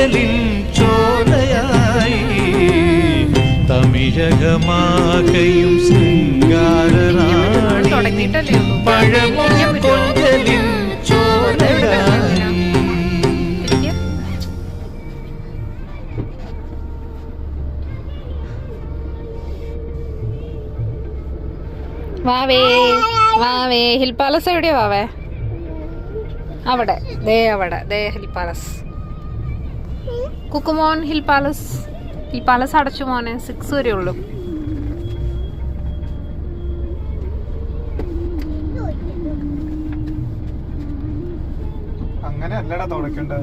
കൊഞ്ചലിൻ ചോലയായി തമിഴകമാകയും ശൃംഗാരറാണി പഴമോ കൊഞ്ചലിൻ ചോലയായി. വാവേ വാവേ, hill palace എവിടെയാ വാവേ? അവിടെ ദേ ഹിൽ പാലസ്. കുക്കുമോൻ ഹിൽ പാലസ്. ഹിൽ പാലസ് അടച്ചു മോനെ, 6 വരെ ഉള്ളൂ. അങ്ങനെ അല്ലടാ തുടക്കണ്ട.